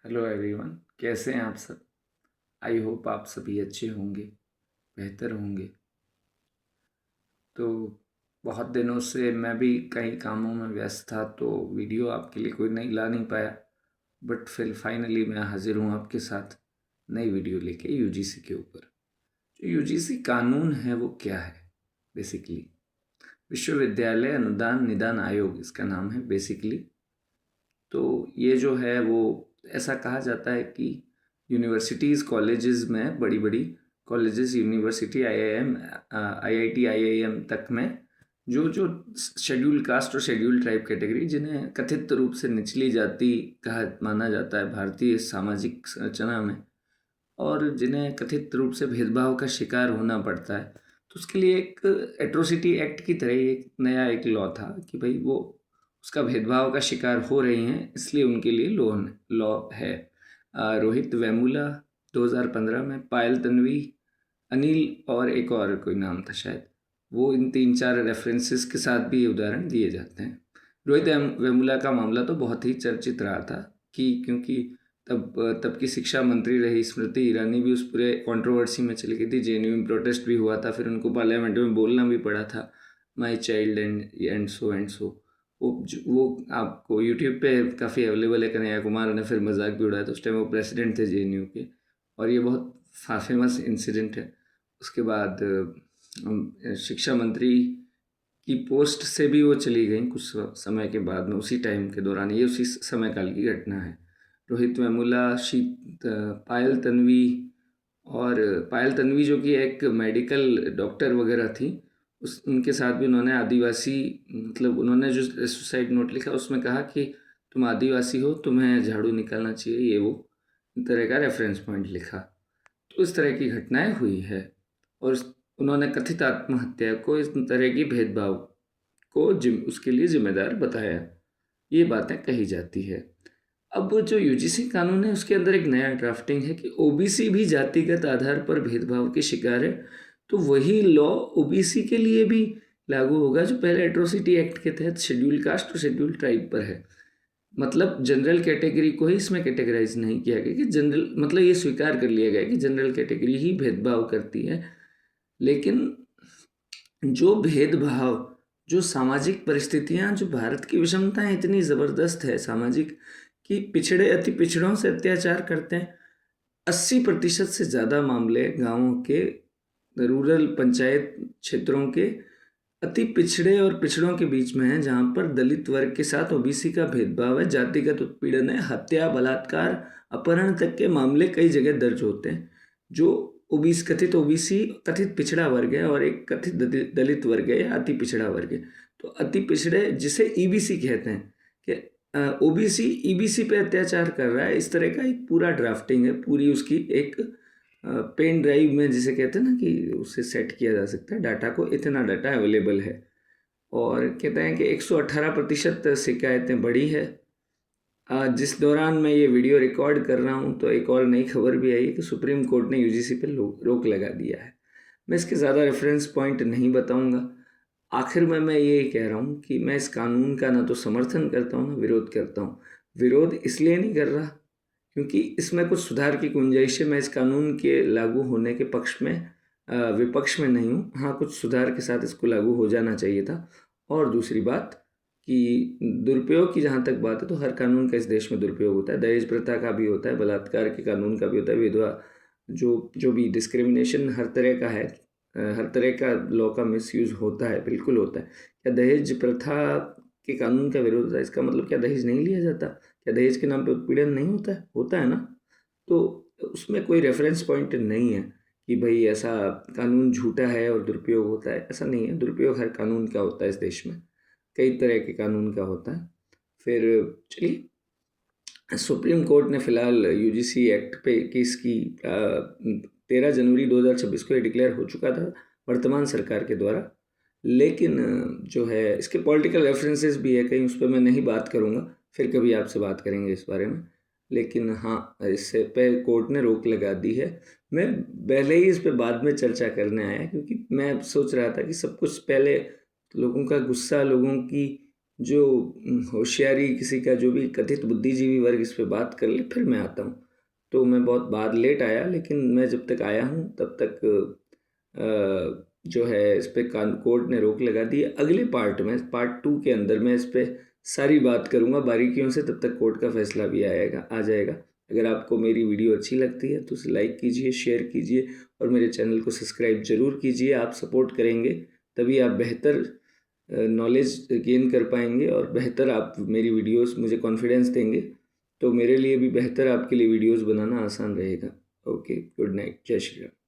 Hello everyone, कैसे हैं आप सब। आई होप आप सभी अच्छे होंगे, बेहतर होंगे। तो बहुत दिनों से मैं भी कई कामों में व्यस्त था, तो वीडियो आपके लिए कोई नई ला नहीं पाया। बट फिर फाइनली मैं हाजिर हूँ आपके साथ नई वीडियो लेके यूजीसी के ऊपर। जो यूजीसी कानून है वो क्या है बेसिकली। विश्वविद्यालय अनुदान निदान आयोग इसका नाम है बेसिकली। तो ये जो है वो ऐसा कहा जाता है कि यूनिवर्सिटीज़ कॉलेजेस में, बड़ी बड़ी colleges, university, IIM, IIT, IIM तक में जो जो शेड्यूल कास्ट और शेड्यूल ट्राइब कैटेगरी, जिन्हें कथित रूप से निचली जाति कहा माना जाता है भारतीय सामाजिक संरचना में, और जिन्हें कथित रूप से भेदभाव का शिकार होना पड़ता है, तो उसके लिए एक एट्रोसिटी एक्ट की तरह ही एक नया एक लॉ था कि भाई वो उसका भेदभाव का शिकार हो रही हैं, इसलिए उनके लिए लॉ है। रोहित वेमुला 2015 में, पायल तन्वी, अनिल और एक और कोई नाम था शायद, वो इन 3-4 रेफरेंसेस के साथ भी ये उदाहरण दिए जाते हैं। रोहित वेमुला का मामला तो बहुत ही चर्चित रहा था कि क्योंकि तब की शिक्षा मंत्री रही स्मृति ईरानी भी उस पूरे कंट्रोवर्सी में चली गई थी। जेएनयू में प्रोटेस्ट भी हुआ था, फिर उनको पार्लियामेंट में बोलना भी पड़ा था, my child and so and so. वो आपको यूट्यूब पे काफ़ी अवेलेबल है। कन्हैया कुमार ने फिर मजाक भी उड़ाया था, उस टाइम वो प्रेसिडेंट थे जेएनयू के, और ये बहुत फेमस इंसिडेंट है। उसके बाद शिक्षा मंत्री की पोस्ट से भी वो चली गई कुछ समय के बाद में, उसी टाइम के दौरान, ये उसी समय काल की घटना है। रोहित वेमुला, पायल तन्वी, और पायल तन्वी जो कि एक मेडिकल डॉक्टर वगैरह थी, उस उनके साथ भी उन्होंने आदिवासी, मतलब उन्होंने जो सुसाइड नोट लिखा उसमें कहा कि तुम आदिवासी हो, तुम्हें झाड़ू निकालना चाहिए, ये वो तरह का रेफरेंस पॉइंट लिखा। तो इस तरह की घटनाएं हुई है, और उन्होंने कथित आत्महत्या को, इस तरह की भेदभाव को उसके लिए जिम्मेदार बताया। ये बातें कही जाती है। अब जो यूजीसी कानून है उसके अंदर एक नया ड्राफ्टिंग है कि ओबीसी भी जातिगत आधार पर भेदभाव के शिकार है, तो वही लॉ ओबीसी के लिए भी लागू होगा जो पहले एट्रोसिटी एक्ट के तहत शेड्यूल कास्ट और शेड्यूल ट्राइब पर है। मतलब जनरल कैटेगरी को ही इसमें कैटेगराइज नहीं किया गया कि जनरल, मतलब ये स्वीकार कर लिया गया कि जनरल कैटेगरी ही भेदभाव करती है। लेकिन जो भेदभाव, जो सामाजिक परिस्थितियां, जो भारत की विषमताएं इतनी ज़बरदस्त है सामाजिक, कि पिछड़े अति पिछड़ों से अत्याचार करते हैं। 80% से ज़्यादा मामले गांवों के, रूरल पंचायत क्षेत्रों के अति पिछड़े और पिछड़ों के बीच में है, जहाँ पर दलित वर्ग के साथ ओबीसी का भेदभाव है, जातिगत उत्पीड़न है, हत्या, बलात्कार, अपहरण तक के मामले कई जगह दर्ज होते हैं। जो ओबीसी कथित पिछड़ा वर्ग है, और एक कथित दलित वर्ग है या अति पिछड़ा वर्ग है। तो अति पिछड़े, जिसे ईबीसी कहते हैं, कि ओबीसी ईबीसी पे अत्याचार कर रहा है, इस तरह का एक पूरा ड्राफ्टिंग है, पूरी उसकी एक पेन ड्राइव में, जिसे कहते हैं ना कि उसे सेट किया जा सकता है डाटा को, इतना डाटा अवेलेबल है। और कहते हैं कि 118% शिकायतें बढ़ी है। जिस दौरान मैं ये वीडियो रिकॉर्ड कर रहा हूँ तो एक और नई खबर भी आई है कि सुप्रीम कोर्ट ने यूजीसी पे रोक लगा दिया है। मैं इसके ज़्यादा रेफरेंस पॉइंट नहीं बताऊँगा। आखिर में मैं ये कह रहा हूँ कि मैं इस कानून का ना तो समर्थन करता हूँ ना विरोध करता हूँ। विरोध इसलिए नहीं कर रहा क्योंकि इसमें कुछ सुधार की गुंजाइश है। मैं इस कानून के लागू होने के पक्ष में, विपक्ष में नहीं हूँ। हाँ, कुछ सुधार के साथ इसको लागू हो जाना चाहिए था। और दूसरी बात कि दुरुपयोग की जहाँ तक बात है, तो हर कानून का इस देश में दुरुपयोग होता है। दहेज प्रथा का भी होता है, बलात्कार के कानून का भी होता है, विधवा जो जो भी डिस्क्रिमिनेशन हर तरह का है, हर तरह का लॉ का मिसयूज़ होता है, बिल्कुल होता है। क्या दहेज प्रथा के कानून का विरोध होता है इसका मतलब क्या दहेज नहीं लिया जाता? क्या दहेज के नाम पे उत्पीड़न नहीं होता है? होता है ना। तो उसमें कोई रेफरेंस पॉइंट नहीं है कि भाई ऐसा कानून झूठा है और दुरुपयोग होता है, ऐसा नहीं है। दुरुपयोग हर कानून का होता है इस देश में, कई तरह के कानून का होता है। फिर चलिए, सुप्रीम कोर्ट ने फिलहाल यूजीसी एक्ट पे केस की 13 जनवरी 2026 को ये डिक्लेयर हो चुका था वर्तमान सरकार के द्वारा। लेकिन जो है इसके पॉलिटिकल रेफरेंसेस भी है कहीं, उस पर मैं नहीं बात करूँगा, फिर कभी आपसे बात करेंगे इस बारे में। लेकिन हाँ, इससे पे कोर्ट ने रोक लगा दी है। मैं पहले ही इस पे बाद में चर्चा करने आया क्योंकि मैं सोच रहा था कि सब कुछ पहले लोगों का गुस्सा, लोगों की जो होशियारी किसी का जो भी कथित बुद्धिजीवी वर्ग इस पे बात कर ले फिर मैं आता हूँ। तो मैं बहुत बाद लेट आया, लेकिन मैं जब तक आया हूँ तब तक जो है इस पे कोर्ट ने रोक लगा दी है। अगले पार्ट में पार्ट 2 के अंदर मैं इस पे सारी बात करूँगा बारीकियों से, तब तक कोर्ट का फैसला भी आ जाएगा। अगर आपको मेरी वीडियो अच्छी लगती है तो उसे लाइक कीजिए, शेयर कीजिए और मेरे चैनल को सब्सक्राइब ज़रूर कीजिए। आप सपोर्ट करेंगे तभी आप बेहतर नॉलेज गेन कर पाएंगे और बेहतर आप मेरी वीडियोस मुझे कॉन्फिडेंस देंगे, तो मेरे लिए भी बेहतर आपके लिए वीडियोस बनाना आसान रहेगा। ओके, गुड नाइट, जय श्री राम।